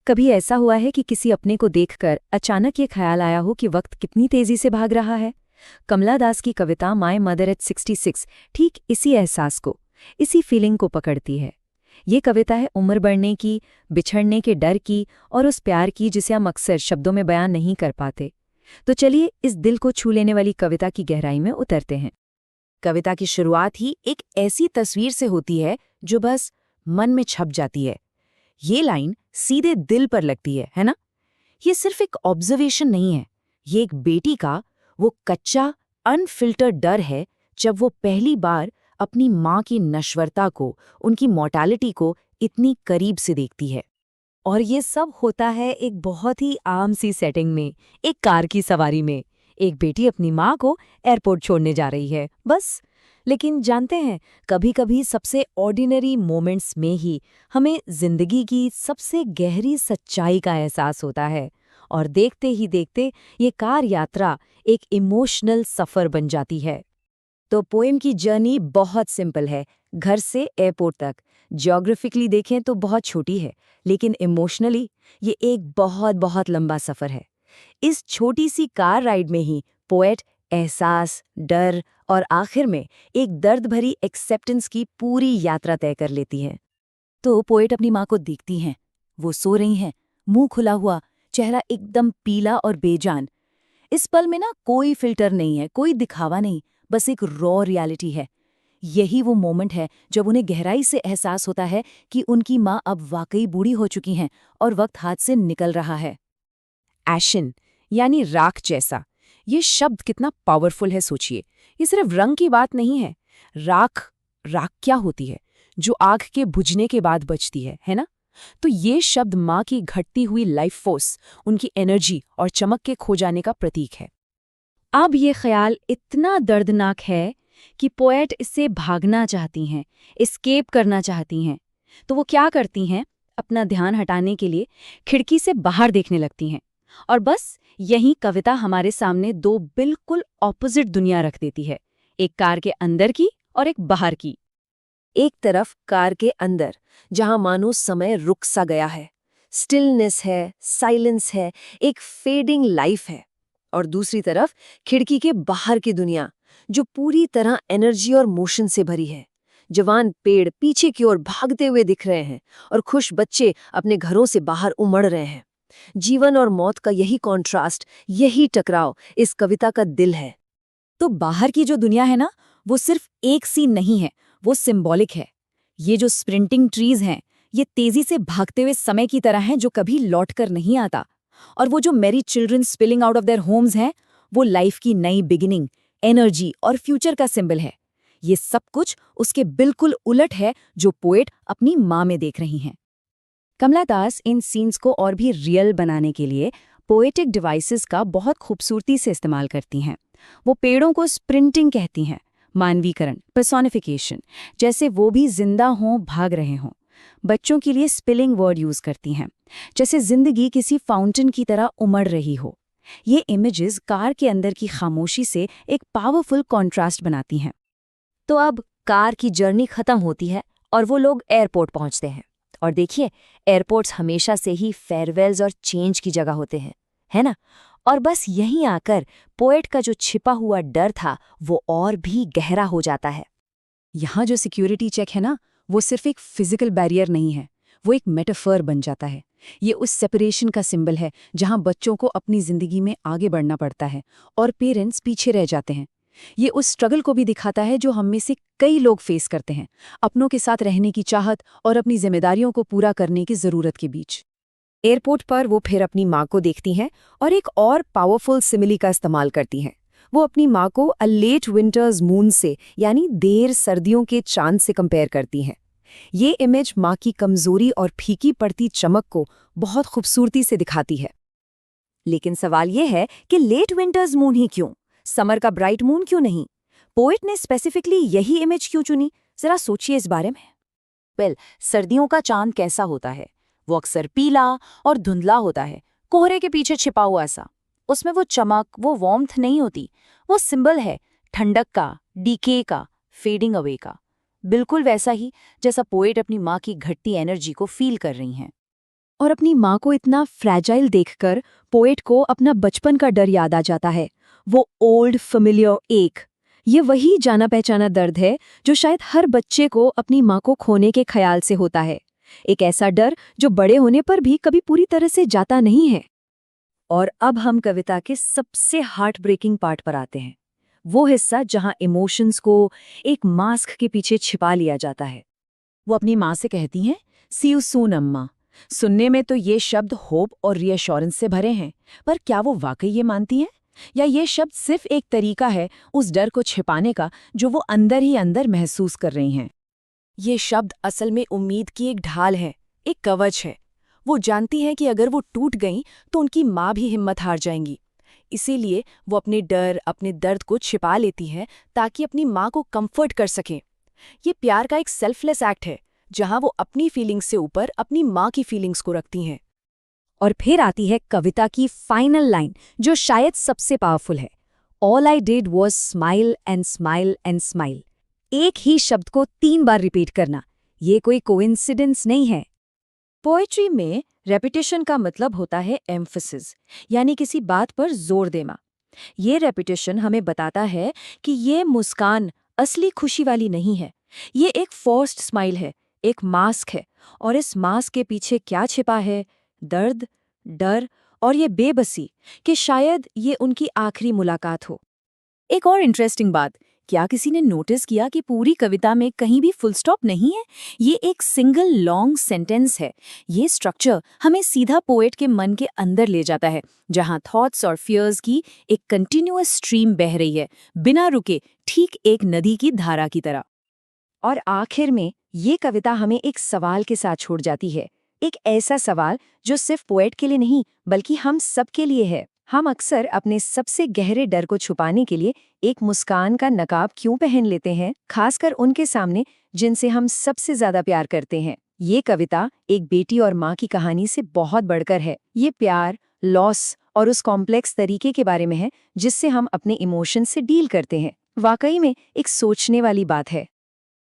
कभी ऐसा हुआ है कि किसी अपने को देखकर अचानक ये ख्याल आया हो कि वक्त कितनी तेजी से भाग रहा है? कमला दास की कविता माय मदर एट 66 ठीक इसी एहसास को, इसी फीलिंग को पकड़ती है। ये कविता है उम्र बढ़ने की, बिछड़ने के डर की और उस प्यार की जिसे हम अक्सर शब्दों में बयान नहीं कर पाते। तो चलिए इस दिल को छू लेने वाली कविता की गहराई में उतरते हैं। कविता की शुरुआत ही एक ऐसी तस्वीर से होती है जो बस मन में छप जाती है। ये लाइन सीधे दिल पर लगती है ना? ये सिर्फ एक ऑब्जर्वेशन नहीं है, ये एक बेटी का वो कच्चा अनफिल्टर्ड डर है जब वो पहली बार अपनी माँ की नश्वरता को, उनकी मॉर्टैलिटी को इतनी करीब से देखती है। और ये सब होता है एक बहुत ही आम सी सेटिंग में, एक कार की सवारी में। एक बेटी अपनी माँ को एयरपोर्ट छोड़ने जा रही है, बस। लेकिन जानते हैं, कभी-कभी सबसे ऑर्डिनरी मोमेंट्स में ही हमें जिंदगी की सबसे गहरी सच्चाई का एहसास होता है। और देखते ही देखते ये कार यात्रा एक इमोशनल सफ़र बन जाती है। तो पोएम की जर्नी बहुत सिंपल है, घर से एयरपोर्ट तक। ज्योग्राफिकली देखें तो बहुत छोटी है, लेकिन इमोशनली ये एक बहुत बहुत लंबा सफ़र है। इस छोटी सी कार राइड में ही पोएट एहसास, डर और आखिर में एक दर्द भरी एक्सेप्टेंस की पूरी यात्रा तय कर लेती है। तो पोएट अपनी माँ को देखती हैं। वो सो रही हैं, मुंह खुला हुआ, चेहरा एकदम पीला और बेजान। इस पल में ना कोई फिल्टर नहीं है, कोई दिखावा नहीं, बस एक रॉ रियलिटी है। यही वो मोमेंट है जब उन्हें गहराई से एहसास होता है कि उनकी माँ अब वाकई बूढ़ी हो चुकी हैं और वक्त हाथ से निकल रहा है। एशन यानी राख जैसा, ये शब्द कितना पावरफुल है सोचिए। ये सिर्फ रंग की बात नहीं है। राख, राख क्या होती है? जो आग के बुझने के बाद बचती है ना? तो ये शब्द माँ की घटती हुई लाइफ फोर्स, उनकी एनर्जी और चमक के खो जाने का प्रतीक है। अब ये ख्याल इतना दर्दनाक है कि पोएट इससे भागना चाहती हैं, एस्केप करना चाहती हैं। तो वो क्या करती हैं? अपना ध्यान हटाने के लिए खिड़की से बाहर देखने लगती हैं। और बस यही कविता हमारे सामने दो बिल्कुल ऑपोजिट दुनिया रख देती है, एक कार के अंदर की और एक बाहर की। एक तरफ कार के अंदर, जहां मानो समय रुक सा गया है, स्टिलनेस है, साइलेंस है, एक फेडिंग लाइफ है। और दूसरी तरफ खिड़की के बाहर की दुनिया, जो पूरी तरह एनर्जी और मोशन से भरी है। जवान पेड़ पीछे की ओर भागते हुए दिख रहे हैं और खुश बच्चे अपने घरों से बाहर उमड़ रहे हैं। जीवन और मौत का यही कॉन्ट्रास्ट, यही टकराव इस कविता का दिल है। तो बाहर की जो दुनिया है ना, वो सिर्फ एक सीन नहीं है, वो सिंबॉलिक है। ये जो स्प्रिंटिंग ट्रीज हैं, ये तेजी से भागते हुए समय की तरह हैं जो कभी लौट कर नहीं आता। और वो जो Mary children spilling out of their homes हैं, वो लाइफ की नई बिगिनिंग, एनर्जी और फ्यूचर का सिंबल है। ये सब कुछ उसके बिल्कुल उलट है जो पोएट अपनी माँ में देख रही हैं। कमला दास इन सीन्स को और भी रियल बनाने के लिए पोएटिक डिवाइसेस का बहुत खूबसूरती से इस्तेमाल करती हैं। वो पेड़ों को स्प्रिंटिंग कहती हैं, मानवीकरण, पर्सोनिफिकेशन, जैसे वो भी जिंदा हों, भाग रहे हों। बच्चों के लिए स्पिलिंग वर्ड यूज करती हैं, जैसे जिंदगी किसी फाउंटेन की तरह उमड़ रही हो। ये इमेजेस कार के अंदर की खामोशी से एक पावरफुल कॉन्ट्रास्ट बनाती हैं। तो अब कार की जर्नी खत्म होती है और वो लोग एयरपोर्ट पहुंचते हैं। और देखिए, एयरपोर्ट्स हमेशा से ही फेयरवेल्स और चेंज की जगह होते हैं, है ना? और बस यहीं आकर पोएट का जो छिपा हुआ डर था, वो और भी गहरा हो जाता है। यहाँ जो सिक्योरिटी चेक है ना, वो सिर्फ एक फिजिकल बैरियर नहीं है, वो एक मेटाफर बन जाता है। ये उस सेपरेशन का सिंबल है जहाँ बच्चों को अपनी जिंदगी में आगे बढ़ना पड़ता है और पेरेंट्स पीछे रह जाते हैं। ये उस स्ट्रगल को भी दिखाता है जो हम में से कई लोग फेस करते हैं, अपनों के साथ रहने की चाहत और अपनी जिम्मेदारियों को पूरा करने की ज़रूरत के बीच। एयरपोर्ट पर वो फिर अपनी माँ को देखती हैं और एक और पावरफुल सिमिली का इस्तेमाल करती हैं। वो अपनी माँ को अ लेट विंटर्स मून से, यानी देर सर्दियों के चांद से कंपेयर करती हैं। ये इमेज माँ की कमजोरी और फीकी पड़ती चमक को बहुत खूबसूरती से दिखाती है। लेकिन सवाल ये है कि लेट विंटर्स मून ही क्यों? समर का ब्राइट मून क्यों नहीं? पोएट ने स्पेसिफिकली यही इमेज क्यों चुनी? जरा सोचिए इस बारे में। सर्दियों का चांद कैसा होता है? वो अक्सर पीला और धुंधला होता है, कोहरे के पीछे छिपा हुआ सा। उसमें वो चमक, वो वार्मथ नहीं होती। वो सिंबल है ठंडक का, डीके का, फेडिंग अवे का। बिल्कुल वैसा ही जैसा पोएट अपनी माँ की घटती एनर्जी को फील कर रही हैं। और अपनी माँ को इतना फ्रैजाइल देखकर पोएट को अपना बचपन का डर याद आ जाता है, वो ओल्ड फेमिलियर एक। ये वही जाना पहचाना दर्द है जो शायद हर बच्चे को अपनी माँ को खोने के ख्याल से होता है। एक ऐसा डर जो बड़े होने पर भी कभी पूरी तरह से जाता नहीं है। और अब हम कविता के सबसे हार्ट ब्रेकिंग पार्ट पर आते हैं, वो हिस्सा जहां इमोशंस को एक मास्क के पीछे छिपा लिया जाता है। वो अपनी माँ से कहती हैं, सी यू सून अम्मा। सुनने में तो ये शब्द होप और रीअश्योरेंस से भरे हैं, पर क्या वो वाकई ये मानती हैं? या ये शब्द सिर्फ एक तरीका है उस डर को छिपाने का जो वो अंदर ही अंदर महसूस कर रही हैं? ये शब्द असल में उम्मीद की एक ढाल है, एक कवच है। वो जानती हैं कि अगर वो टूट गईं तो उनकी माँ भी हिम्मत हार जाएंगी। इसीलिए वो अपने डर, अपने दर्द को छिपा लेती हैं ताकि अपनी माँ को कंफर्ट कर सकें। ये प्यार का एक सेल्फलेस एक्ट है, जहाँ वो अपनी फीलिंग्स से ऊपर अपनी माँ की फीलिंग्स को रखती हैं। और फिर आती है कविता की फाइनल लाइन, जो शायद सबसे पावरफुल है। All I did was smile and smile and smile. एक ही शब्द को 3 बार रिपीट करना, ये कोई कोइंसिडेंस नहीं है। पोएट्री में रेपिटेशन का मतलब होता है एम्फसिस, यानी किसी बात पर जोर देना। ये रेपिटेशन हमें बताता है कि ये मुस्कान असली खुशी वाली नहीं है, ये एक फोर्स्ड स्माइल है, एक मास्क है। और इस मास्क के पीछे क्या छिपा है? दर्द, डर और ये बेबसी कि शायद ये उनकी आखिरी मुलाकात हो। एक और इंटरेस्टिंग बात, क्या किसी ने नोटिस किया कि पूरी कविता में कहीं भी फुल स्टॉप नहीं है? ये एक सिंगल लॉन्ग सेंटेंस है। ये स्ट्रक्चर हमें सीधा पोएट के मन के अंदर ले जाता है, जहां थॉट्स और फियर्स की एक कंटिन्यूअस स्ट्रीम बह रही है, बिना रुके, ठीक एक नदी की धारा की तरह। और आखिर में ये कविता हमें एक सवाल के साथ छोड़ जाती है, एक ऐसा सवाल जो सिर्फ पोएट के लिए नहीं बल्कि हम सब के लिए है। हम अक्सर अपने सबसे गहरे डर को छुपाने के लिए एक मुस्कान का नकाब क्यों पहन लेते हैं, खासकर उनके सामने जिनसे हम सबसे ज्यादा प्यार करते हैं? ये कविता एक बेटी और माँ की कहानी से बहुत बढ़कर है। ये प्यार, लॉस और उस कॉम्प्लेक्स तरीके के बारे में है जिससे हम अपने इमोशन से डील करते हैं। वाकई में एक सोचने वाली बात है।